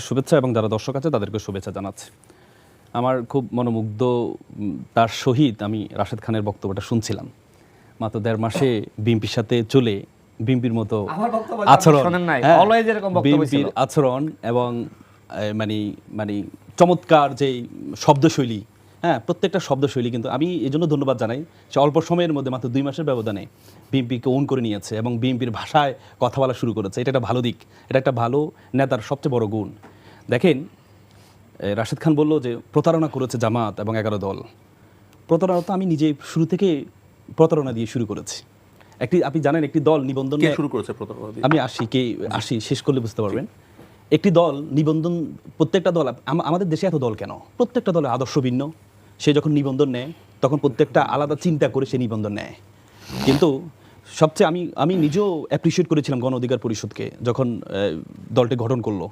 শুভেচ্ছা এবং যারা দর্শক আছে তাদেরকে শুভেচ্ছা জানাচ্ছি। আমার খুব মনোমুগ্ধ তার সহিত আমি রাশেদ খানের বক্তব্যটা শুনছিলাম। মাত্র 1.5 মাসে বিএনপির সাথে চলে বিএনপির মতো আচরণ, বিএনপির আচরণ এবং মানে চমৎকার যে শব্দশৈলী, প্রত্যেকটা শব্দশৈলী কিন্তু আমি এই জন্য ধন্যবাদ জানাই। সে অল্প সময়ের মধ্যে মাত্র 2 মাসের ব্যবধানে বিএনপিকে ওন করে নিয়েছে এবং বিএনপির ভাষায় কথা বলা শুরু করেছে। এটা একটা ভালো দিক, এটা একটা ভালো নেতার সবচেয়ে বড় গুণ। দেখেন, রাশেদ খান বলল যে প্রতারণা করেছে জামাত এবং 11 দল। প্রতারণা তো আমি নিজে শুরু থেকে প্রতারণা দিয়ে শুরু করেছি। আপনি জানেন একটি দল নিবন্ধন শুরু করেছে প্রতারণা দিয়ে। আমি আসি শেষ করলে বুঝতে পারবেন। একটি দল নিবন্ধন, প্রত্যেকটা দল, আমাদের দেশে এত দল কেন? প্রত্যেকটা দলের আদর্শ ভিন্ন। সে যখন নিবন্ধন নেয় তখন প্রত্যেকটা আলাদা চিন্তা করে সে নিবন্ধন নেয়। কিন্তু সবচেয়ে আমি নিজেও অ্যাপ্রিসিয়েট করেছিলাম গণ অধিকার পরিষদকে যখন দলটি গঠন করলো।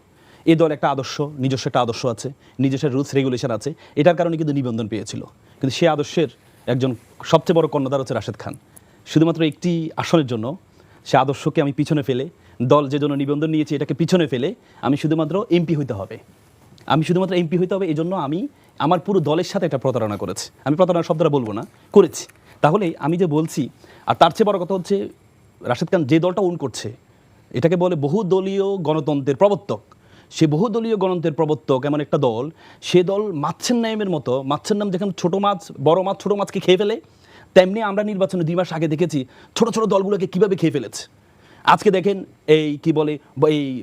এই দল একটা আদর্শ, নিজস্ব একটা আদর্শ আছে, নিজস্ব রুলস রেগুলেশন আছে, এটার কারণে কিন্তু নিবন্ধন পেয়েছিল। কিন্তু সে আদর্শের একজন সবচেয়ে বড় কর্ণধার হচ্ছে রাশেদ খান। শুধুমাত্র একটি আসনের জন্য সে আদর্শকে আমি পিছনে ফেলে, দল যে জন্য নিবন্ধন নিয়েছে এটাকে পিছনে ফেলে আমি শুধুমাত্র এমপি হইতে হবে, এই জন্য আমি আমার পুরো দলের সাথে একটা প্রতারণা করেছি। আমি প্রতারণা শব্দটা বলবো না, করেছি। তাহলে আমি যে বলছি, আর তার চেয়ে বড় কথা হচ্ছে রাশেদ খান যে দলটা ওন করছে এটাকে বলে বহুদলীয় গণতন্ত্রের প্রবর্তক। সে বহুদলীয় গণতন্ত্রের প্রবর্তক এমন একটা দল, সে দল মাছের নামের মতো, মাছের নাম যেখানে ছোটো মাছ বড় মাছ ছোটো মাছকে খেয়ে ফেলে, তেমনি আমরা নির্বাচনে 2 মাস আগে দেখেছি ছোট ছোট দলগুলোকে কীভাবে খেয়ে ফেলেছে। আজকে দেখেন এই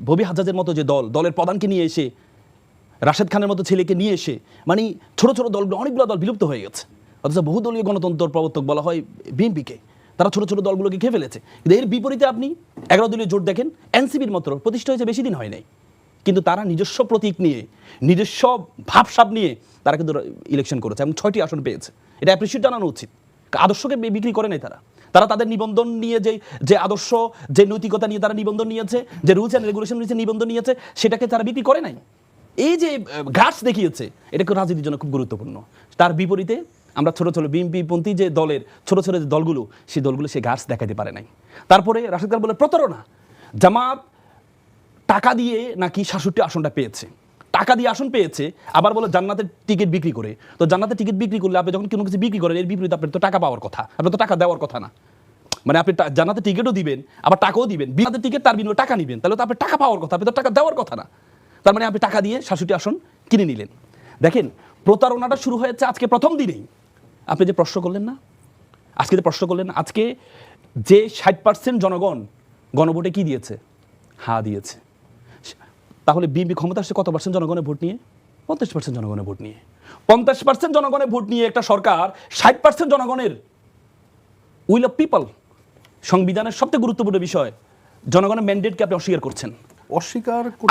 ববি হাজ্জাজের মতো যে দলের প্রধানকে নিয়ে এসে, রাশেদ খানের মতো ছেলেকে নিয়ে এসে, মানে ছোট ছোট দলগুলো, অনেকগুলো দল বিলুপ্ত হয়ে গেছে। অথচ বহুদলীয় গণতন্ত্র প্রবর্তক বলা হয় বিএনপিকে। তারা ছোট ছোট দলগুলোকে খেয়ে ফেলেছে। কিন্তু এর বিপরীতে আপনি 11 দলীয় জোট দেখেন, এনসিপির মাত্র প্রতিষ্ঠা হয়েছে বেশি দিন হয় নাই, কিন্তু তারা নিজস্ব প্রতীক নিয়ে, নিজস্ব ভাবসাব নিয়ে তারা কিন্তু ইলেকশন করেছে এবং 6টি আসন পেয়েছে। এটা অ্যাপ্রিসিয়েট জানানো উচিত। আদর্শকে বিক্রি করে নাই তারা তাদের নিবন্ধন নিয়ে যে আদর্শ, যে নৈতিকতা নিয়ে তারা নিবন্ধন নিয়েছে, যে রুলস অ্যান্ড রেগুলেশন নিয়ে নিবন্ধন নিয়েছে, সেটাকে তারা বিক্রি করে নাই। এই যে ঘাস দেখিয়েছে, এটা রাজনীতির জন্য খুব গুরুত্বপূর্ণ। তার বিপরীতে আমরা ছোট ছোট বিএনপিপন্থী যে দলের ছোট ছোট যে দলগুলো, সেই দলগুলো সে ঘাস দেখাতে পারে নাই। তারপরে রাশেদ খান বলে প্রতারণা, জামাত টাকা দিয়ে নাকি 66 আসনটা পেয়েছে, টাকা দিয়ে আসন পেয়েছে, আবার বলে জান্নাতের টিকিট বিক্রি করে। তো জান্নাতের টিকিট বিক্রি করলে আপনি যখন কোনো কিছু বিক্রি করেন, এর বিপরীতে আপনার তো টাকা পাওয়ার কথা, আপনার তো টাকা দেওয়ার কথা না। মানে আপনি জান্নাতের টিকিটও দিবেন, আবার টাকাও দিবেন, জান্নাতের টিকিট তার বিনিময়ে টাকা নিবেন, তাহলে তো আপনার টাকা পাওয়ার কথা, আপনি তো টাকা দেওয়ার কথা না। তার মানে আপনি টাকা দিয়ে 66 আসন কিনে নিলেন। দেখেন, প্রতারণাটা শুরু হয়েছে আজকে প্রথম দিনেই। আপনি যে প্রশ্ন করলেন না, আজকে যে 60% জনগণ গণভোটে কি দিয়েছে? হ্যাঁ দিয়েছে। তাহলে বিএনপি ক্ষমতা আসছে কত পার্সেন্ট জনগণের ভোট নিয়ে? 50% জনগণের ভোট নিয়ে। 50% জনগণের ভোট নিয়ে একটা সরকার 60% জনগণের উইল অফ পিপল, সংবিধানের সবচেয়ে গুরুত্বপূর্ণ বিষয়, জনগণের ম্যান্ডেটকে আপনি অস্বীকার করছেন।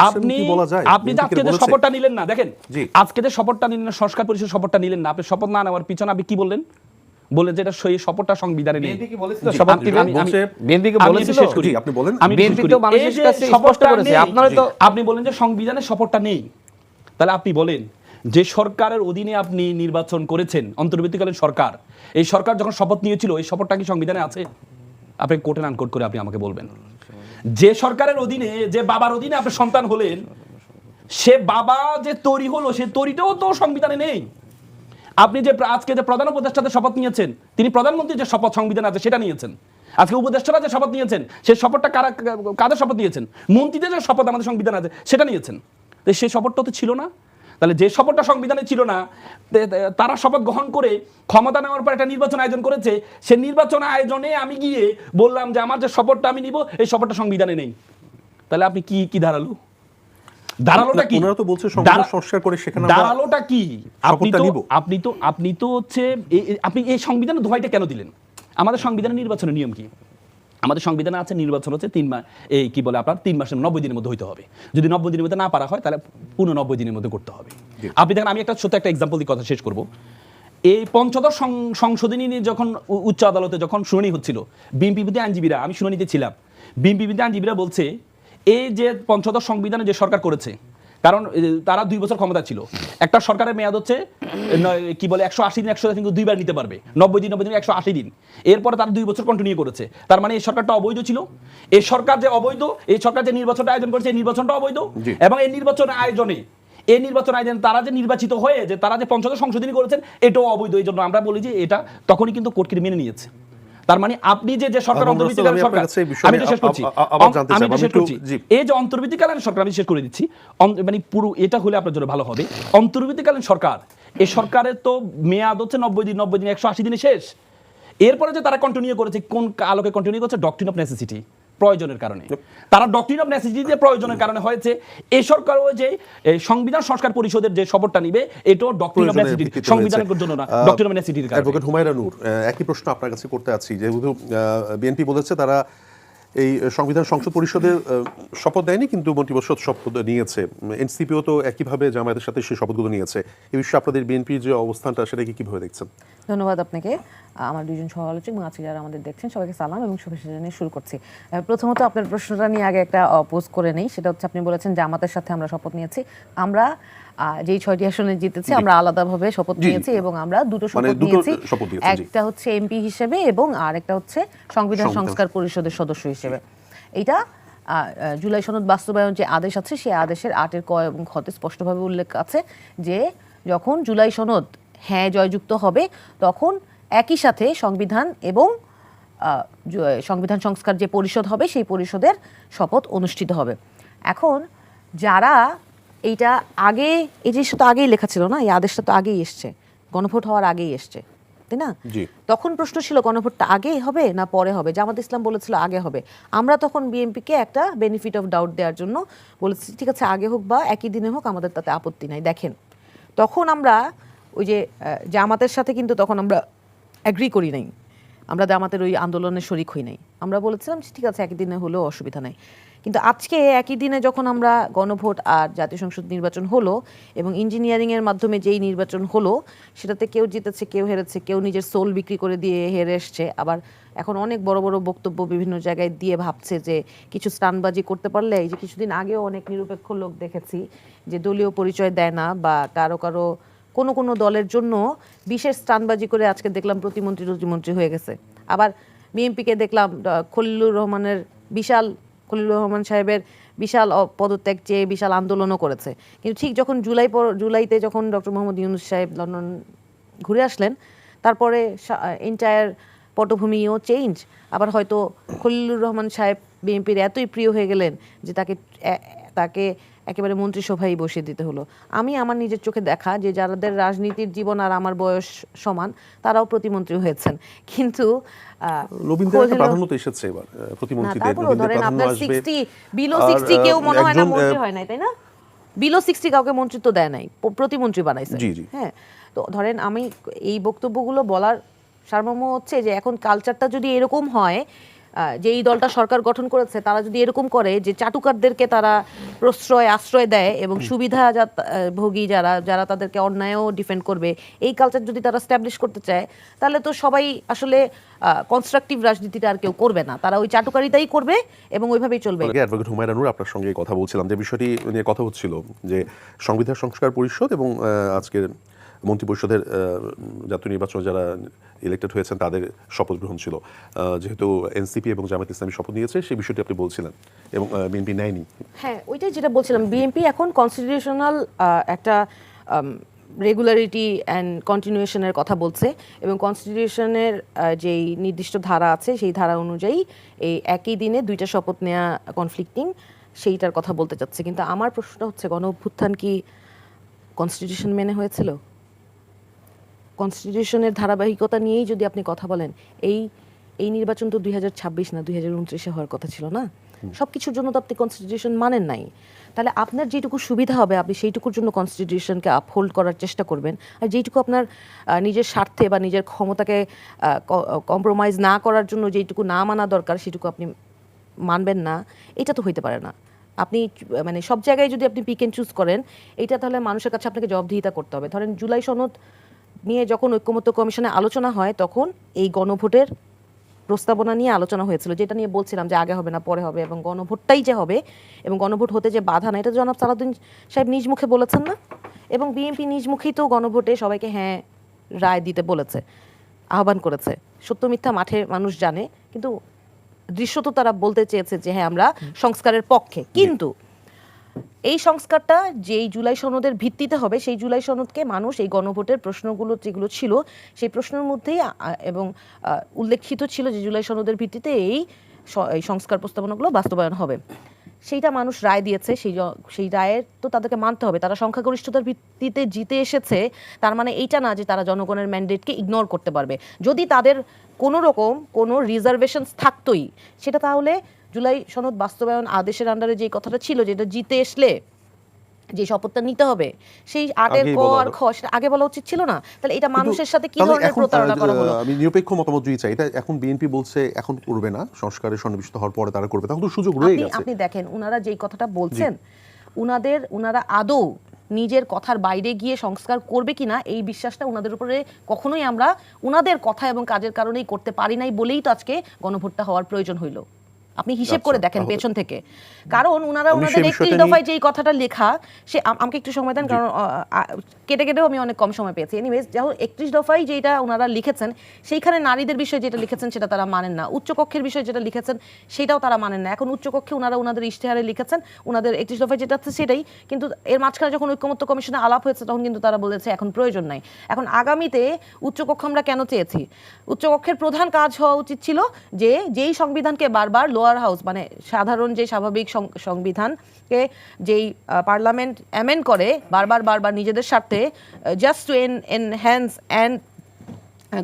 আপনি আজকে যে শপথটা নিলেন না, দেখেন আজকে যে শপথটা নিলেন না, সংস্কার পরিষদের শপথটা নিলেন না, আপনি শপথ না নেওয়ার পিছনে আপনি কি বললেন? বললেন যে এটা সেই শপথটা সংবিধানে নেই। আপনি বলেন যে সংবিধানে শপথটা নেই। তাহলে আপনি বলেন যে সরকারের অধীনে আপনি নির্বাচন করেছেন, অন্তর্বর্তীকালীন সরকার, এই সরকার যখন শপথ নিয়েছিল এই শপথটা কি সংবিধানে আছে? আপনি কোর্টে আনকোট করে আপনি আমাকে বলবেন। যে সরকারের অধীনে, যে বাবার অধীনে আপনি সন্তান হলেন, সে বাবা যে তৈরি হলো, সে তৈরিটাও তো সংবিধানে নেই। আপনি যে আজকে যে প্রধান উপদেষ্টাতে শপথ নিয়েছেন, তিনি প্রধানমন্ত্রীর যে শপথ সংবিধান আছে সেটা নিয়েছেন। আজকে উপদেষ্টারা যে শপথ নিয়েছেন, সেই শপথটা কাদের শপথ নিয়েছেন? মন্ত্রীদের যে শপথ আমাদের সংবিধান আছে সেটা নিয়েছেন। তো সেই শপথটা তো ছিল না। তাহলে যে শপথটা সংবিধানে ছিল না, তারা শপথ গ্রহণ করে ক্ষমতা নেওয়ার পর একটা নির্বাচন আয়োজন করেছে। সে নির্বাচন আয়োজনে আমি গিয়ে বললাম যে আমার যে শপথটা আমি নিব, এই শপথটা সংবিধানে নেই। তাহলে আপনি কি দাঁড়ালো? দাঁড়ালোটা কি? দাঁড়ালোটা কি? আপনি তো হচ্ছে আপনি এই সংবিধানে দোহাইটা কেন দিলেন? আমাদের সংবিধানের নির্বাচনের নিয়ম কি? আমাদের সংবিধানে আছে নির্বাচন হচ্ছে 3 মাস, এই কি বলে আপনার 3 মাসের 90 দিনের মধ্যে হইতে হবে। যদি 90 দিনের মধ্যে না পারা হয় তাহলে পুরো 90 দিনের মধ্যে করতে হবে। আপনি দেখেন, আমি একটা ছোট একটা এক্সাম্পল দিয়ে কথা শেষ করব। এই পঞ্চদশ সংশোধনী নিয়ে যখন উচ্চ আদালতে যখন শুনানি হচ্ছিল, বিএনপি বিরোধী আইনজীবীরা, আমি শুনানিতে ছিলাম, বিএনপি বিরোধী আইনজীবীরা বলছে এই যে পঞ্চদশ সংবিধানে যে সরকার করেছে, কারণ তারা 2 বছর ক্ষমতা ছিল। একটা সরকারের মেয়াদ হচ্ছে কি বলে 180 দিন, 100 দিন দুইবার নিতে পারবে, 90 দিন 180 দিন। এরপরে তারা 2 বছর কন্টিনিউ করেছে। তার মানে এই সরকারটা অবৈধ ছিল। এই সরকার যে অবৈধ, এই সরকার যে নির্বাচনটা আয়োজন করেছে, এই নির্বাচনটা অবৈধ। এবং এই নির্বাচন আয়োজনে তারা যে নির্বাচিত হয়ে যে তারা যে পঞ্চদশ সংশোধনী করেছেন, এটাও অবৈধ। এই জন্য আমরা বলি যে এটা তখনই কিন্তু কোর্ট মেনে নিয়েছে। তার মানে আপনি যে সরকার অন্তর্বর্তীকালীন সরকার, আমি তো শেষ করছি, এই যে অন্তর্বর্তীকালীন সরকার, আমি শেষ করে দিচ্ছি, মানে পুরো এটা হলে আপনার জন্য ভালো হবে। অন্তর্বর্তীকালীন সরকার, এই সরকারের তো মেয়াদ হচ্ছে 90 দিন, 180 দিনে শেষ। এরপরে যে তারা কন্টিনিউ করেছে, কোন আলোকে কন্টিনিউ করছে? ডক্ট্রিন অফ নেসেসিটি, প্রয়োজনের কারণে। তারা ডক্ট্রিন অফ নেসেসিটি দিয়ে প্রয়োজনের কারণে হয়েছে। এই সরকারও যে সংবিধান সংস্কার পরিষদের যে শপথটা নিবে, এটাও ডক্ট্রিন অফ নেসেসিটি, সংবিধানের জন্য না, ডক্ট্রিন অফ নেসেসিটির কারণে। অ্যাডভোকেট হুমায়রা নূর, একই প্রশ্ন আপনার কাছে করতে আছি। যেহেতু বিএনপি বলেছে তারা এই সংবিধান সংসদ পরিষদের শপথ দেয়নি, কিন্তু মন্ত্রিপরিষদ শপথ নিয়েছে। এনসিপিও তো একইভাবে জামায়াতের সাথে সেই শপথগুলো নিয়েছে। এই বিষয়ে আপনাদের বিএনপির যে অবস্থানটা, সেটাকে কিভাবে দেখছেন? ধন্যবাদ আপনাকে, আমার দুজন সহ-আলোচক এবং আজকে যারা আমাদের দেখছেন সবাইকে সালাম এবং শুভেচ্ছা জানিয়ে শুরু করছি। প্রথমত আপনার প্রশ্নটা নিয়ে আগে একটা পোজ করে নেই। সেটা হচ্ছে, আপনি বলেছেন জামাতের সাথে আমরা শপথ নিয়েছি। আমরা যেই 6টি আসনে জিতেছি, আমরা আলাদাভাবে শপথ নিয়েছি এবং আমরা দুটো শপথ নিয়েছি। একটা হচ্ছে এমপি হিসেবে এবং আরেকটা হচ্ছে সংবিধান সংস্কার পরিষদের সদস্য হিসেবে। এটা জুলাই সনদ বাস্তবায়ন যে আদেশ আছে, সেই আদেশের 8-এর ক এবং খতে স্পষ্টভাবে উল্লেখ আছে যে যখন জুলাই সনদ হ্যাঁ জয়যুক্ত হবে, তখন একই সাথে সংবিধান এবং সংবিধান সংস্কার যে পরিষদ হবে, সেই পরিষদের শপথ অনুষ্ঠিত হবে। এখন যারা এইটা আগে, এই জিনিসটা তো আগেই লেখা ছিল না, এই আদেশটা তো আগেই এসছে, গণভোট হওয়ার আগেই এসছে, তাই না? তখন প্রশ্ন ছিল গণভোটটা আগে হবে না পরে হবে। জামাত ইসলাম বলেছিল আগে হবে। আমরা তখন বিএনপিকে একটা বেনিফিট অফ ডাউট দেওয়ার জন্য বলেছি, ঠিক আছে আগে হোক বা একই দিনে হোক, আমাদের তাতে আপত্তি নাই। দেখেন, তখন আমরা ওই যে জামাতের সাথে কিন্তু তখন আমরা অ্যাগ্রি করি নাই, আমরা জামাতের ওই আন্দোলনের শরিক হই নাই। আমরা বলেছিলাম ঠিক আছে একই দিনে হলেও অসুবিধা নাই। কিন্তু আজকে একই দিনে যখন আমরা গণভোট আর জাতীয় সংসদ নির্বাচন হলো এবং ইঞ্জিনিয়ারিংয়ের মাধ্যমে যেই নির্বাচন হলো, সেটাতে কেউ জিতেছে, কেউ হেরেছে, কেউ নিজের সোল বিক্রি করে দিয়ে হেরে এসছে। আবার এখন অনেক বড় বড় বক্তব্য বিভিন্ন জায়গায় দিয়ে ভাবছে যে কিছু স্টানবাজি করতে পারলে, এই যে কিছুদিন আগেও অনেক নিরপেক্ষ লোক দেখেছি যে দলীয় পরিচয় দেয় না বা কারো কারো কোনো দলের জন্য বিশেষ স্টানবাজি করে আজকে দেখলাম প্রতিমন্ত্রী হয়ে গেছে। আবার বিএনপিকে দেখলাম খলিলুর রহমান সাহেবের বিশাল পদত্যাগ চেয়ে বিশাল আন্দোলনও করেছে। কিন্তু ঠিক যখন জুলাইতে যখন ডক্টর মোহাম্মদ ইউনূস সাহেব লন্ডন ঘুরে আসলেন, তারপরে এন্টায়ার পটভূমিও চেঞ্জ। আবার হয়তো খলিলুর রহমান সাহেব বিএনপির এতই প্রিয় হয়ে গেলেন যে তাকে একেবারে মন্ত্রিসভায় বসিয়ে দিতে হলো। আমি আমার নিজের চোখে দেখা যে যাদের রাজনীতির জীবন আর আমার বয়স সমান, তারাও প্রতিমন্ত্রী হয়েছেন। কিন্তু কেউ মনে হয় না মন্ত্রী হয় নাই, তাই না? বিলো 60 কাউকে মন্ত্রিত্ব দেয় নাই, প্রতিমন্ত্রী বানাইছে। হ্যাঁ, তো ধরেন আমি এই বক্তব্যগুলো বলার সারমর্ম হচ্ছে যে এখন কালচারটা যদি এরকম হয়, যে এই দলটা সরকার গঠন করেছে তারা যদি এরকম করে যে চাটুকারদেরকে তারা আশ্রয় দেয় এবং সুবিধা ভোগী যারা তাদেরকে অন্যায়ও ডিফেন্ড করবে, এই কালচার যদি তারা স্ট্যাবলিশ করতে চায়, তাহলে তো সবাই আসলে কনস্ট্রাকটিভ রাজনীতিটা আর কেউ করবে না, তারা ওই চাটুকারিতাই করবে এবং ওইভাবেই চলবে। অ্যাডভোকেট হুমায়রা নূর, আপনার সঙ্গে কথা বলছিলাম যে বিষয়টি নিয়ে কথা হচ্ছিল যে সংবিধান সংস্কার পরিষদ এবং আজকের মন্ত্রিপরিষদের জাতীয় নির্বাচন যারা ইলেক্টেড হয়েছেন তাদের শপথ গ্রহণ ছিল। যেহেতু এনসিপি এবং জামায়াত ইসলামী শপথ নিয়েছে, সেই বিষয়টি আপনি বলছিলেন, এবং বিএনপি নেয়নি। হ্যাঁ, ওইটাই যেটা বলছিলাম, বিএনপি এখন কনস্টিটিউশনাল একটা রেগুলারিটি অ্যান্ড কন্টিনিউশনের কথা বলছে এবং কনস্টিটিউশনের যেই নির্দিষ্ট ধারা আছে সেই ধারা অনুযায়ী এই একই দিনে দুইটা শপথ নেওয়া কনফ্লিক্টিং, সেইটার কথা বলতে চাচ্ছে। কিন্তু আমার প্রশ্নটা হচ্ছে, গণ অভ্যুত্থান কি কনস্টিটিউশন মেনে হয়েছিল? কনস্টিটিউশনের ধারাবাহিকতা নিয়েই যদি আপনি কথা বলেন, এই নির্বাচন তো 2026 না 2029 হওয়ার কথা ছিল না? সব কিছুর জন্য তো আপনি কনস্টিটিউশন মানেন নাই। তাহলে আপনার যেটুকু সুবিধা হবে আপনি সেইটুকুর জন্য কনস্টিটিউশনকে আপহোল্ড করার চেষ্টা করবেন, আর যেইটুকু আপনার নিজের স্বার্থে বা নিজের ক্ষমতাকে কম্প্রোমাইজ না করার জন্য যেইটুকু না মানা দরকার সেটুকু আপনি মানবেন না। এটা তো হইতে পারে না। আপনি মানে সব জায়গায় যদি আপনি পিক অ্যান্ড চুজ করেন, এটা তাহলে মানুষের কাছে আপনাকে জবাবদিহিতা করতে হবে। ধরেন জুলাই সনদ নিয়ে যখন ঐক্যমত্য কমিশনে আলোচনা হয়, তখন এই গণভোটের প্রস্তাবনা নিয়ে আলোচনা হয়েছিল, যেটা নিয়ে বলছিলাম যে আগে হবে না পরে হবে, এবং গণভোটটাই যে হবে এবং গণভোট হতে যে বাধা না, এটা জনাব সালাউদ্দিন সাহেব নিজ মুখে বলেছেন না, এবং বিএনপি নিজ মুখেই তো গণভোটে সবাইকে হ্যাঁ রায় দিতে বলেছে, আহ্বান করেছে। সত্য মিথ্যা মাঠে মানুষ জানে, কিন্তু দৃশ্য তো তারা বলতে চেয়েছে যে হ্যাঁ আমরা সংস্কারের পক্ষে। কিন্তু এই সংস্কারটা যেই জুলাই সনদের ভিত্তিতে হবে, সেই জুলাই সনদকে মানুষ এই গণভোটের প্রশ্নগুলো যেগুলো ছিল সেই প্রশ্নের মধ্যেই এবং উল্লেখিত ছিল যে জুলাই সনদের ভিত্তিতে এই সংস্কার প্রস্তাবনাগুলো বাস্তবায়ন হবে। সেইটা মানুষ রায় দিয়েছে, সেই রায়ের তো তাদেরকে মানতে হবে। তারা সংখ্যাগরিষ্ঠতার ভিত্তিতে জিতে এসেছে, তার মানে এইটা না যে তারা জনগণের ম্যান্ডেটকে ইগনোর করতে পারবে। যদি তাদের কোনো রকম কোনো রিজার্ভেশনস থাকতোই, সেটা তাহলে জুলাই সনদ বাস্তবায়ন আদেশের আন্ডারে যে কথাটা ছিল, যেটা জিতে আসলে যে শপথটা নিতে হবে, সেই 8 ক আর খ সেটা আগে বলা উচিত ছিল না? তাহলে এটা মানুষের সাথে কি ধরনের প্রতারণা করা হলো? আমি নিরপেক্ষ মতামত যদি চাই, এটা এখন বিএনপি বলছে এখন করবে না, সংস্কারের সন্নিবেশিত হওয়ার পরে তারা করবে, তখন তো সুযোগ রয়ে গেছে। আপনি দেখেন উনারা যেই কথাটা বলছেন, উনারা আদৌ নিজের কথার বাইরে গিয়ে সংস্কার করবে কিনা এই বিশ্বাসটা উনাদের উপরে কখনোই আমরা উনাদের কথা এবং কাজের কারণেই করতে পারি নাই, বলেই তো আজকে গণভোটটা হওয়ার প্রয়োজন হইল। আপনি হিসেব করে দেখেন পেছন থেকে, কারণ উনারা উনাদের 31 দফায় যেই কথাটা লেখা, সে আমাকে একটু সময় দেন, কারণ কেটে কেটেও আমি অনেক কম সময় পেয়েছি। এনিওয়েজ, যখন 31 দফায় যেটা উনারা লিখেছেন, সেইখানে নারীদের বিষয়ে যেটা লিখেছেন সেটা তারা মানেন না, উচ্চকক্ষের বিষয়ে যেটা লিখেছেন সেটাও তারা মানেন না। এখন উচ্চকক্ষে উনারা উনাদের ইশতেহারে লিখেছেন উনাদের 31 দফায় যেটা আছে সেটাই, কিন্তু এর মাঝখানে যখন ঐকমত্য কমিশনে আলাপ হয়েছে তখন কিন্তু তারা বলেছে এখন প্রয়োজন নাই। এখন আগামীতে উচ্চকক্ষ আমরা কেন চেয়েছি? উচ্চকক্ষের প্রধান কাজ হওয়া উচিত ছিল যে যেই সংবিধানকে বারবার লোয়ার হাউস, মানে সাধারণ যে স্বাভাবিক সংবিধানকে যেই পার্লামেন্ট অ্যামেন্ড করে বারবার নিজেদের স্বার্থে, just to enhance and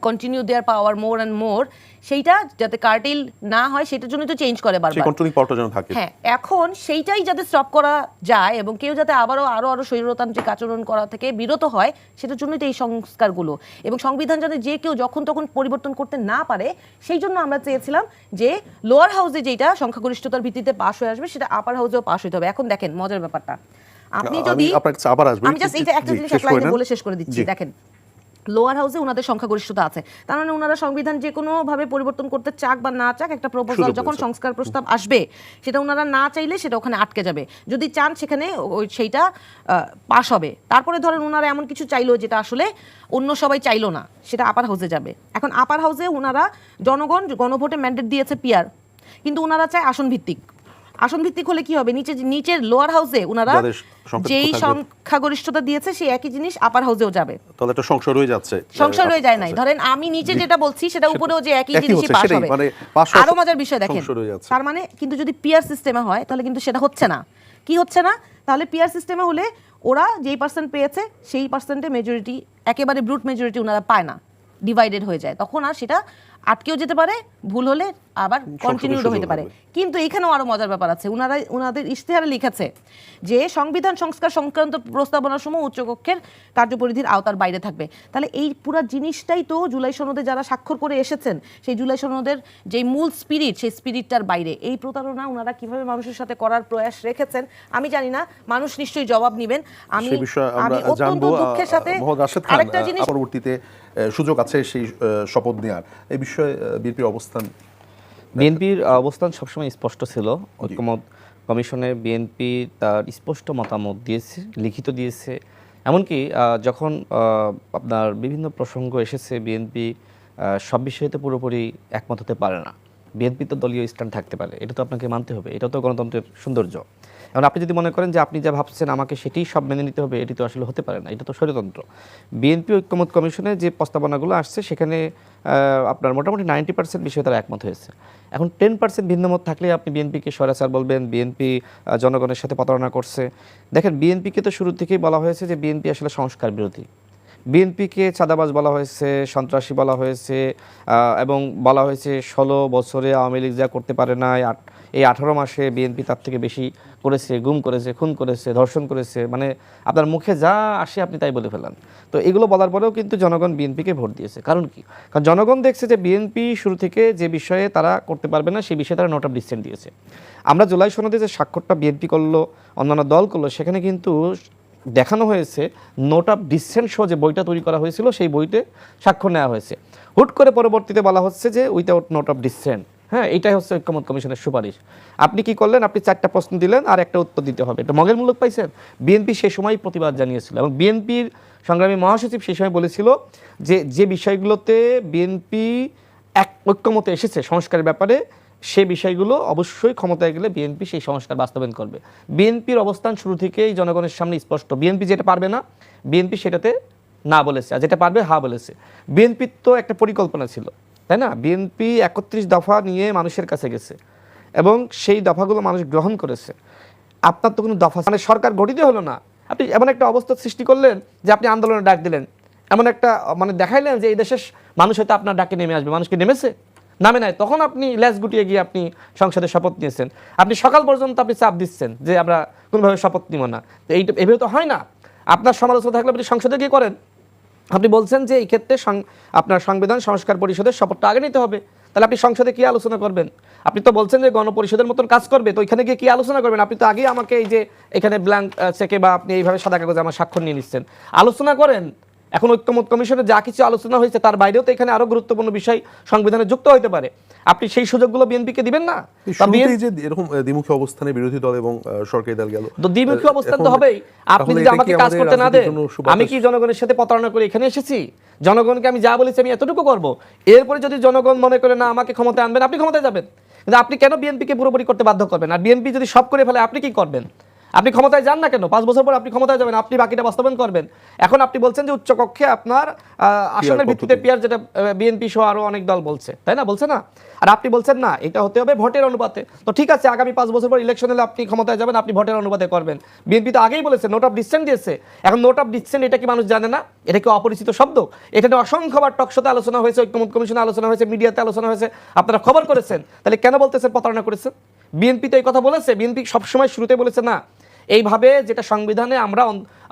continue there power more and more, সেইটা যাতে কার্টেল না হয় সেটার জন্য তো চেঞ্জ করে বারবার, কন্ট্রোলিং পাওয়ারটা যেন থাকে। হ্যাঁ, এখন সেইটাই যাতে স্টপ করা যায় এবং কেউ যাতে আরো স্বৈরতান্ত্রিক আচরণ করা থেকে বিরত হয়, সেটার জন্যই তো এই সংস্কারগুলো। এবং সংবিধান যাতে যে কেউ যখন তখন পরিবর্তন করতে না পারে, সেই জন্য আমরা চেয়েছিলাম যে লোয়ার হাউসে যেটা সংখ্যাগরিষ্ঠতার ভিত্তিতে পাস হয়ে আসবে সেটা আপার হাউসেও পাস হইতে হবে। এখন দেখেন মজার ব্যাপারটা, আপনি যদি আমি জাস্ট এটা একটা জিনিস এক লাইনে বলে শেষ করে দিচ্ছি। দেখেন, লোয়ার হাউসে ওনাদের সংখ্যাগরিষ্ঠতা আছে, তার মানে ওনারা সংবিধান যে কোনো ভাবে পরিবর্তন করতে চাক বা না চাক, একটা প্রপোজাল যখন সংস্কার প্রস্তাব আসবে সেটা ওনারা না চাইলে সেটা ওখানে আটকে যাবে, যদি চান সেখানে সেইটা পাস হবে। তারপরে ধরেন ওনারা এমন কিছু চাইলো যেটা আসলে অন্য সবাই চাইলো না, সেটা আপার হাউসে যাবে। এখন আপার হাউসে ওনারা জনগণ গণভোটে ম্যান্ডেট দিয়েছে পিআর, কিন্তু ওনারা চায় আসন ভিত্তিক। আসন ভিত্তিক হলে কি হবে, নিচের লোয়ার হাউসে ওনারা যেই সংখ্যাগরিষ্ঠতা দিয়েছে সেই একই জিনিস আপার হাউসেও যাবে, তাহলে একটা সংশয় রয়ে যাচ্ছে। সংশয় রয়ে যায় নাই, ধরেন আমি নিচে যেটা বলছি সেটা উপরেও যে একই জিনিসই পাস হবে। আরো মজার বিষয় দেখেন, তার মানে কিন্তু যদি পিআর সিস্টেমে হয় তাহলে কিন্তু সেটা হচ্ছে না। কি হচ্ছে না? তাহলে পিআর সিস্টেমে হলে ওরা যেই পার্সেন্ট পেয়েছে সেই পার্সেন্টে মেজরিটি, একেবারে ব্রুট মেজরিটি ওনারা পায় না, ডিভাইডেড হয়ে যায়, তখন আর সেটা আটকেও যেতে পারে, ভুল হলে আবার কন্টিনিউড হতে পারে। কিন্তু এখানেও আরো মজার ব্যাপার আছে, ওনাদের ইশতেহারে লিখেছে যে সংবিধান সংস্কার সংক্রান্ত প্রস্তাবনার সময় উচ্চকক্ষের কার্যপরিধির আওতার বাইরে থাকবে। তাহলে এই পুরো জিনিসটাই তো জুলাই সনদে যারা স্বাক্ষর করে এসেছেন, সেই জুলাই সনদের যে মূল স্পিরিট, সেই স্পিরিটটার বাইরে এই প্রতারণা ওনারা কিভাবে মানুষের সাথে করার প্রয়াস রেখেছেন আমি জানি না, মানুষ নিশ্চয়ই জবাব নেবেন। আমি অত্যন্ত দুঃখের সাথে আরেকটা জিনিস, পরবর্তীতে সুযোগ আছে সেই শপথ নেওয়ার, এই বিষয়ে বিএনপির অবস্থান। বিএনপির অবস্থান সবসময় স্পষ্ট ছিল। ঐক্যমত কমিশনে বিএনপি তার স্পষ্ট মতামত দিয়েছে, লিখিত দিয়েছে। এমনকি যখন আপনার বিভিন্ন প্রসঙ্গ এসেছে, বিএনপি সব বিষয়েতে পুরোপুরি একমত হতে পারে না। বিএনপি তো দলীয় স্ট্যান্ড থাকতে পারে, এটা তো আপনাকে মানতে হবে, এটা তো গণতন্ত্রের সৌন্দর্য। এখন আপনি যদি মনে করেন যে আপনি যা ভাবছেন আমাকে সেটাই সব মেনে নিতে হবে, এটি তো আসলে হতে পারে না, এটা তো স্বৈরতন্ত্র। বিএনপি ঐক্যমত কমিশনে যে প্রস্তাবনাগুলো আসছে সেখানে আপনার মোটামুটি 90% বিষয়ে তারা একমত হয়েছে। এখন 10% ভিন্নমত থাকলে আপনি বিএনপিকে স্বৈরাচার বলবেন, বিএনপি জনগণের সাথে প্রতারণা করছে। দেখেন, বিএনপিকে তো শুরু থেকেই বলা হয়েছে যে বিএনপি আসলে সংস্কার বিরোধী। বিএনপিকে চাঁদাবাজ বলা হয়েছে, সন্ত্রাসী বলা হয়েছে, এবং বলা হয়েছে 16 বছরে আওয়ামী লীগ যা করতে পারে না এই 18 মাসে বিএনপি তার থেকে বেশি করেছে, গুম করেছে, খুন করেছে, ধর্ষণ করেছে, মানে আপনার মুখে যা আসে আপনি তাই বলে ফেলেন। তো এগুলো বলার পরেও কিন্তু জনগণ বিএনপিকে ভোট দিয়েছে। কারণ কি? কারণ জনগণ দেখছে যে বিএনপি শুরু থেকে যে বিষয়ে তারা করতে পারবে না সেই বিষয়ে তারা নোট অফ ডিসেন্ট দিয়েছে। আমরা জুলাই সনদে যে স্বাক্ষরটা বিএনপি করলো, অন্যান্য দল করলো, সেখানে কিন্তু দেখানো হয়েছে নোট অফ ডিসেন্ট শো যে বইটা তৈরি করা হয়েছিল সেই বইতে স্বাক্ষর নেওয়া হয়েছে। হুট করে পরবর্তীতে বলা হচ্ছে যে উইথাউট নোট অফ ডিসেন্ট। হ্যাঁ, এটাই হচ্ছে ঐক্যমত্য কমিশনের সুপারিশ। আপনি কি করলেন? আপনি 4টা প্রশ্ন দিলেন আর একটা উত্তর দিতে হবে, এটা মগের মূলক পাইছেন? বিএনপি সেই সময় প্রতিবাদ জানিয়েছিল এবং বিএনপির সংগ্রামী মহাসচিব সেই সময় বলেছিল যে যে বিষয়গুলোতে বিএনপি ঐক্যমতে এসেছে সংস্কারের ব্যাপারে, সে বিষয়গুলো অবশ্যই ক্ষমতায় গেলে বিএনপি সেই সংস্কার বাস্তবায়ন করবে। বিএনপির অবস্থান শুরু থেকেই জনগণের সামনে স্পষ্ট। বিএনপি যেটা পারবে না, বিএনপি সেটাতে না বলেছে, আর যেটা পারবে হা বলেছে। বিএনপির তো একটা পরিকল্পনা ছিল, তাই না? বিএনপি 31 দফা নিয়ে মানুষের কাছে গেছে এবং সেই দফাগুলো মানুষ গ্রহণ করেছে। আপনার তো কোনো দফা মানে সরকার গঠিত হলো না, আপনি এমন একটা অবস্থা সৃষ্টি করলেন যে আপনি আন্দোলনের ডাক দিলেন, এমন একটা মানে দেখাইলেন যে এই দেশের মানুষ হয়তো আপনার ডাকে নেমে আসবে। মানুষকে নেমেছে? নামে নাই। তখন আপনি ল্যাস গুটিয়ে গিয়ে আপনি সংসদে শপথ নিয়েছেন। আপনি সকাল পর্যন্ত আপনি চাপ দিচ্ছেন যে আমরা কোনোভাবে শপথ নিব না। তো এইটা এভাবে তো হয় না। আপনার সমালোচনা থাকলে আপনি সংসদে গিয়ে করেন। আপনি বলছেন যে এই ক্ষেত্রে আপনার সংবিধান সংস্কার পরিষদের শপথটা আগে নিতে হবে, তাহলে আপনি সংসদে কি আলোচনা করবেন? আপনি তো বলছেন যে গণপরিষদের মতন কাজ করবে, তো ওইখানে গিয়ে কি আলোচনা করবেন? আপনি তো আগেই আমাকে এই যে এখানে ব্ল্যাঙ্ক চেকে বা আপনি এইভাবে সাদা কাগজে আমার স্বাক্ষর নিয়ে নিচ্ছেন। আলোচনা করেন। এখন ঐক্যমত কমিশনে যা কিছু আলোচনা হয়েছে তার বাইরেও তো এখানে আরো গুরুত্বপূর্ণ বিষয় সংবিধানে যুক্ত হতে পারে। আপনি সেই সুযোগগুলো বিএনপিকে দিবেন না? শুরুতেই যে এরকম দ্বিমুখী অবস্থানে বিরোধী দল এবং সরকারি দল গেল, তো দ্বিমুখী অবস্থান তো হবেই। আপনি যদি আমাকে কাজ করতে না দেন, আমি কি জনগণের সাথে প্রতারণা করে এখানে এসেছি? জনগণকে আমি যা বলেছি আমি এতটুকু করব। এরপরে যদি জনগণ মনে করে না আমাকে ক্ষমতায় আনবেন, আপনি ক্ষমতায় যাবেন। কিন্তু আপনি কেন বিএনপিকে পুরোপুরি করতে বাধ্য করবেন? আর বিএনপি যদি সব করে ফেলে আপনি কি করবেন? আপনি ক্ষমতায় যান না কেন? 5 বছর পর আপনি ক্ষমতায় যাবেন, আপনি বাকিটা বাস্তবায়ন করবেন। এখন আপনি বলছেন যে উচ্চকক্ষে আপনার আসনের ভিত্তিতে পিয়ার, যেটা বিএনপি সহ আরো অনেক দল বলছে, তাই না? বলছে না? আর আপনি বলছেন না, এটা হতে হবে ভোটের অনুপাতে। তো ঠিক আছে, আগামী 5 বছর পর ইলেকশন হলে আপনি ক্ষমতায় যাবেন, আপনি ভোটের অনুপাতে করবেন। বিএনপি তো আগেই বলেছে, নোট অফ ডিসেন্ট দিয়েছে। এখন নোট অফ ডিসেন্ট এটা কি মানুষ জানে না? এটা কি অপরিচিত শব্দ? এটা নিয়ে অসংখ্যবার টকশোতে আলোচনা হয়েছে, ঐক্যমত কমিশনে আলোচনা হয়েছে, মিডিয়াতে আলোচনা হয়েছে, আপনারা খবর করেছেন। তাহলে কেন বলতেছেন প্রতারণা করেছেন? বিএনপি তো এই কথা বলেছে। বিএনপি সবসময় শুরুতে বলেছে না, এইভাবে যেটা সংবিধানে আমরা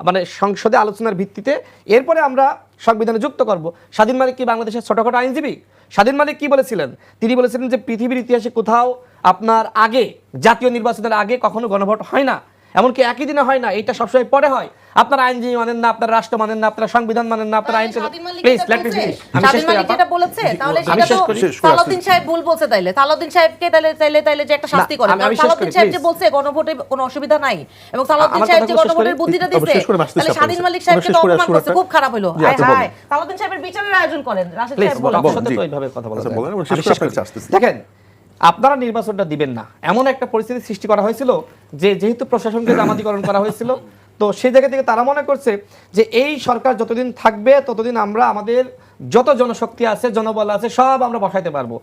মানে সংসদে আলোচনার ভিত্তিতে এরপরে আমরা সংবিধানে যুক্ত করব। স্বাধীন মালিক কি বাংলাদেশের ছোটখাটো আইনজীবী? স্বাধীন মালিক কি বলেছিলেন? তিনি বলেছিলেন যে পৃথিবীর ইতিহাসে কোথাও আপনার আগে জাতীয় নির্বাচনের আগে কখনো গণভোট হয় না, এমনকি একই দিনে হয় না, এটা সবসময় পরে হয়। আপনারা আইনজীবী মানেন না, আপনারা রাষ্ট্র মানেন না, আপনারা সংবিধান মানেন না, আপনারা আইন। Please let me finish. স্বাধীন মালিক যেটা বলেছে, তাহলে সেটা তো সালাউদ্দিন সাহেব ভুল বলছে। তাইলে সালাউদ্দিন সাহেবকে তাইলে যে একটা শাস্তি করে। সালাউদ্দিন সাহেব যে বলছে গণভোটে কোনো অসুবিধা নাই, এবং সালাউদ্দিন সাহেব যে গণভোটের বুদ্ধিটা দিয়েছে, তাহলে স্বাধীন মালিক সাহেবকে তো অপমান করতে খুব খারাপ হলো। হায় হায়, সালাউদ্দিন সাহেবের বিচারের আয়োজন করেন। রাশেদ সাহেব বলেন, সাথে তো এইভাবে কথা বলা যায়। দেখেন, আপনারা নির্বাচনটা দিবেন না এমন একটা পরিস্থিতি সৃষ্টি করা হয়েছিল যে যেহেতু প্রশাসনকে জামাতিকরণ করা হয়েছিল, তো সেই জায়গা থেকে তারা মনে করছে যে এই সরকার যতদিন থাকবে ততদিন আমরা আমাদের যত জনশক্তি আছে, জনবল আছে, সব আমরা বসাইতে পারবো।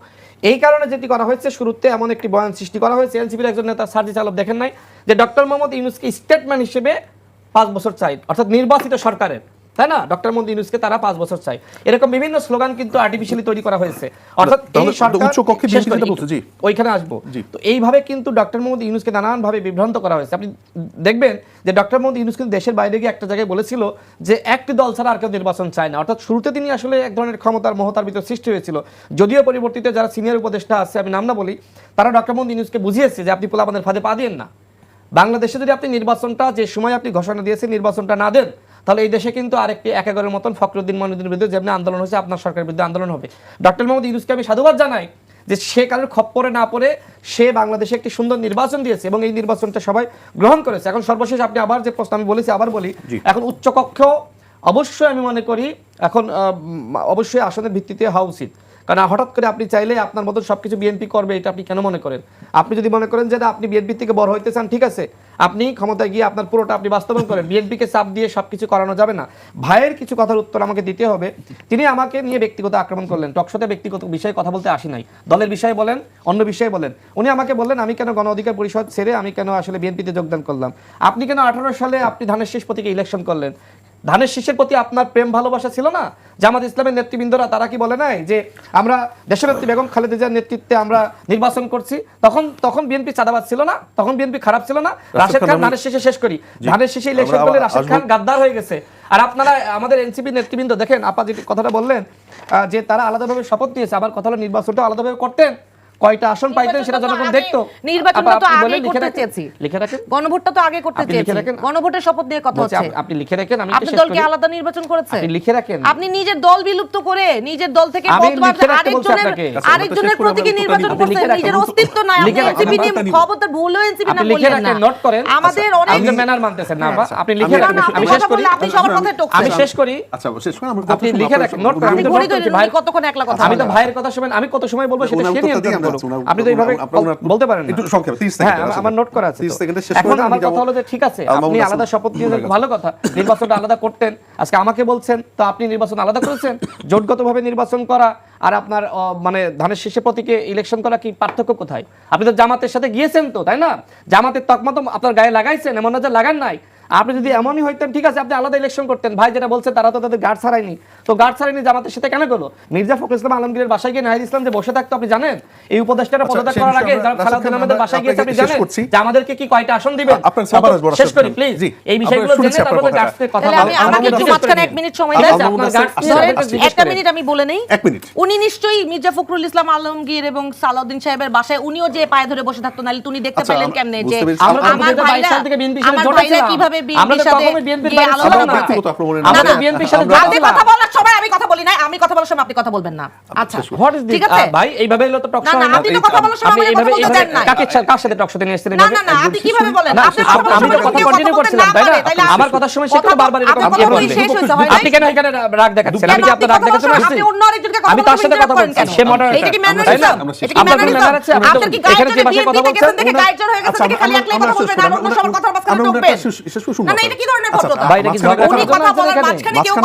এই কারণে যেটি করা হয়েছে, শুরুতে এমন একটি বয়ান সৃষ্টি করা হয়েছে। এনসিপির একজন নেতা সার্জিস আলম দেখেন নাই যে ডক্টর মোহাম্মদ ইউনূসকে স্টেটম্যান হিসেবে 5 বছর চাই, অর্থাৎ নির্বাচিত সরকারের, তাই না? ডক্টর মোহাম্মদ ইউনূসকে তারা 5 বছর চাই। এরকম বিভিন্ন স্লোগান কিন্তু আর্টিফিশিয়ালি তৈরি করা হয়েছে, অর্থাৎ এই সরকার ওইখানে আসবো। তো এইভাবে কিন্তু ডক্টর মোহাম্মদ ইউনূসকে নানানভাবে বিভ্রান্ত করা হয়েছে। আপনি দেখবেন যে ডক্টর মোহাম্মদ ইউনূস কিন্তু দেশের বাইরে গিয়ে একটা জায়গায় বলেছিল যে একটি দল ছাড়া আর কেউ নির্বাচন চায় না। অর্থাৎ শুরুতে তিনি আসলে এক ধরনের ক্ষমতার মহতার ভিতর সৃষ্টি হয়েছিল। যদিও পরবর্তীতে যারা সিনিয়র উপদেষ্টা আছে, আমি নাম না বলি, তারা ডক্টর মোহাম্মদ ইউনূসকে বুঝিয়েছে যে আপনি পোলাপানের ফাঁদে পা দিয়েন না। বাংলাদেশে যদি আপনি নির্বাচনটা যে সময় আপনি ঘোষণা দিয়েছেন নির্বাচনটা না দেন, তাহলে এই দেশে কিন্তু আরেকটি একাগরের মতন ফখরুদ্দিন মঈনুদ্দিনের বিরুদ্ধে যেমনি আন্দোলন হয়েছে, আপনার সরকারের বিরুদ্ধে আন্দোলন হবে। ডক্টর মোহাম্মদ ইউনূসকে আমি সাধুবাদ জানাই যে সে কারোর খপ্পরে না পড়ে সে বাংলাদেশে একটি সুন্দর নির্বাচন দিয়েছে এবং এই নির্বাচনটা সবাই গ্রহণ করেছে। এখন সর্বশেষ আপনি আবার যে প্রশ্ন আমি বলেছি আবার বলি, এখন উচ্চকক্ষ অবশ্যই আমি মনে করি এখন অবশ্যই আসনের ভিত্তিতে হওয়া উচিত। কারণ হঠাৎ করে আপনি চাইলে আপনার মতো সবকিছু বিএনপি করবে, এটা আপনি কেন মনে করেন? আপনি যদি মনে করেন যে আপনি বিএনপি থেকে বড় হইতে চান, ঠিক আছে, আপনি ক্ষমতায় গিয়ে আপনার পুরোটা আপনি বাস্তবায়ন করেন। বিএনপিকে চাপ দিয়ে সবকিছু করানো যাবে না। ভাইয়ের কিছু কথার উত্তর আমাকে দিতে হবে। তিনি আমাকে নিয়ে ব্যক্তিগত আক্রমণ করলেন, টকশোতে ব্যক্তিগত বিষয়ে কথা বলতে আসি নাই, দলের বিষয়ে বলেন, অন্য বিষয়ে বলেন। উনি আমাকে বললেন আমি কেন গণ অধিকার পরিষদ ছেড়ে আমি কেন আসলে বিএনপিতে যোগদান করলাম। আপনি কেন 18 সালে আপনি ধানের শীষ প্রতীকে ইলেকশন করলেন? ধানের শীষের প্রতি আপনার প্রেম ভালোবাসা ছিল না? জামাত ইসলামের নেতৃবৃন্দরা তারা কি বলে নাই যে আমরা দেশনেত্রী বেগম খালেদা জিয়ার নেতৃত্বে আমরা নির্বাচন করছি? তখন বিএনপি চাঁদাবাজ ছিল না? তখন বিএনপি খারাপ ছিল না? রাশেদ খান ধানের শেষে শেষ করি, ধানের শেষে ইলেকশন করলে রাশেদ খান গাদ্দার হয়ে গেছে। আর আপনারা আমাদের এনসিপি নেতৃবৃন্দ দেখেন, আপা যে কথাটা বললেন যে তারা আলাদাভাবে শপথ নিয়েছে, আবার কথা হলো নির্বাচনটা আলাদাভাবে করতেন, কয়টা আসন পাইতেন সেটা জনগণ দেখতো। নির্বাচনটা তো আপনি আগে বলেন, লিখে করতে রাখেন। চেয়েছি। লিখে রাখেন। গণভোটটা তো আগে করতে আপনি লিখে চেয়েছি। রাখেন। গণভোটের শপথ নিয়ে কথা বলছি, হচ্ছে। আপনি লিখে রাখেন, আমি আপনি শেষ দলকে করি। আলাদা নির্বাচন করেছে। আপনি লিখে রাখেন। আপনি নিজের দল বিলুপ্ত করে নিজের দল থেকে আমি পদ বাদ লিখে রাখতে বলছি আরেকজনের আপনাকে। আরেকজনের প্রতীকে নির্বাচন আপনি করছেন। লিখে রাখেন। নিজের অস্তিত্ব নাই। আপনি লিখে রাখেন। এনসিপি নিয়ে খবরদার ভুল এনসিপি না আপনি লিখে বললেন না। রাখেন, নোট করেন। আমাদের আচ্ছা, অনেক আপনি ম্যানার মানতেছেন না, আপনি লিখে আমি- রাখেন। না, আপনি আমি শেষ কথা করি। বললে আপনি সবার কথায় টকছেন। আমি শেষ করি। আচ্ছা শেষ করে আমরা আপনি লিখে রাখেন, নোট করেন। আমি তো ঘড়ি নোট ধরে করছি, উনি ভাই কতক্ষণ একলা কথা আমি তো বলেন? ভাইয়ের কথা শুনেন, আমি কত সময় বলবো সেটা ওনার সে উত্তরটা নিয়ন্ত্রণ দিয়ে করুন। আমরা- আপনি তো এইভাবে বলতে পারেন না। একটু সংক্ষেপে 30 হ্যাঁ, সেকেন্ড আমার নোট করা আছে তো। 30 সেকেন্ডে শেষ এখন করে আমার কথা হলো যে ঠিক আছে, আপনি আলাদা শপথ নিয়েছেন, ভালো কথা। নির্বাচনটা আলাদা করতেন, আজকে আমাকে বলছেন তো আপনি নির্বাচন আলাদা করেছেন। জোটগতভাবে নির্বাচন করা আর আপনার মানে ধানের শীষে প্রতীকে ইলেকশন করা কি পার্থক্য কোথায়? আপনি তো জামাতের সাথে গিয়েছেন তো, তাই না? জামাতের তকমা তো আপনার গায়ে লাগাইছেন, এমন না যে লাগান নাই। আপনি যদি এমনই হইতেন ঠিক আছে, আপনি আলাদা ইলেকশন করতেন। ভাই যেটা বলছে তারা তো তাদের গার্ড ছাড়ায়নি, তো গার্ড ছাড়ায়নি জামাতের সাথে কেন গেলো? মির্জা ফখরুল ইসলাম আলমগীরের বাসায় গিয়ে নাহিদ ইসলাম যে বসে থাকতো আপনি জানেন? এই উপদেষ্টারা আচ্ছা, পদত্যাগ সেই করার বিষয়ে আগে আমরা সালাউদ্দিন আহমেদের বাসায় গিয়েছে আপনি আপনাকে শেষ জানেন করছি। যে আমাদেরকে কি কয়টা আসন দিবেন? আপনার সাবার আসবার শেষ করি আসছেন। প্লিজ। জি, এই বিষয়গুলো আমরা শুনেছি জেনে আপনার তারপরে কথাটা। গার্ডসের কথা তাহলে বলবো। আমাকে একটু জিজ্ঞেস মাঝখানে করেন। 1 মিনিট সময় ঠিক দেন। আছে, আপনার আচ্ছা, গার্ডস আচ্ছা, নিয়ে ধরেন আমাদেরকে জিজ্ঞেস একটা করেন। মিনিট আমি বলে নেই। 1 মিনিট। উনি নিশ্চয়ই মির্জা ফখরুল ইসলাম আলমগীর এবং সালাউদ্দিন সাহেবের বাসায় উনিও যে পায়ে ধরে বসে থাকতো, নাহলে তুমি দেখতে আচ্ছা, পাইলেন আমরা কেমনে যে বুঝতে পেরেছি। আমরা তো আমার 2022 ভাইরা সাল থেকে বিএনপির সাথে আমার জোটে ভাইরা ছিলাম। কিভাবে আমরা বিএনপির তো সাথে কখনোই বিএনপির গিয়ে বাইরে আলোচনা ছিলাম না। করছে। ব্যক্তিগত আক্রমণের আমরা না, তো না, বিএনপির সাথে আমরা- জোটে আপনি ছিলাম। কথা বলার সময় আমি কথা বলি নাই, আমি কথা বলার সময় আপনি কথা বলবেন না। আচ্ছা হোয়াট ইজ ঠিক দিস আছে ভাই? এইভাবে হলো তো টক না শো না হয় না। আপনি তো কথা বলার সময় আপনি আমাকে কথা এইভাবে বলতে দেন নাই। কার সাথে টক শোতে নিয়ে এসেছিলেন না এইভাবে? না না আপনি কিভাবে বলেন? না, আপনি কথা বলার আমি তো সময় কথা কেউ কন্টিনিউ বলতে করছিলাম, না তাই না? পারে, তাইলে আমার কথার সময় সে তো বারবার এরকম আপনি ইয়ে কথা করবে। বলে শেষ হয়েছে, হয় নাই? আপনি কেন এখানে রাগ দেখাচ্ছেন? আমি কি আপনার রাগ দেখাচ্ছেন? আপনি অন্য আরেকজনকে কথা আমি তার সাথে কথা বলেন বলছি, কেন? সে moderator। এইটা কি আমরা ম্যানারিজম? আমরা এটা কি আপনার কোনো ম্যানারিজম? manner আছে? আপনি তো আপনার কি এখানে যে ভাষায় কথা বলছেন, দেখে গাইডার হয়ে গেছে দেখে খালি একলাই কথা বলবেন আর অন্য সবার কথার মাঝখানে ঢুকবেন? না না এটা কি ধরনের ভদ্রতা? ভাই, এটা কি ঝগড়া উনি করার জন্য কথা বলার এখানে? মাঝখানে কেউ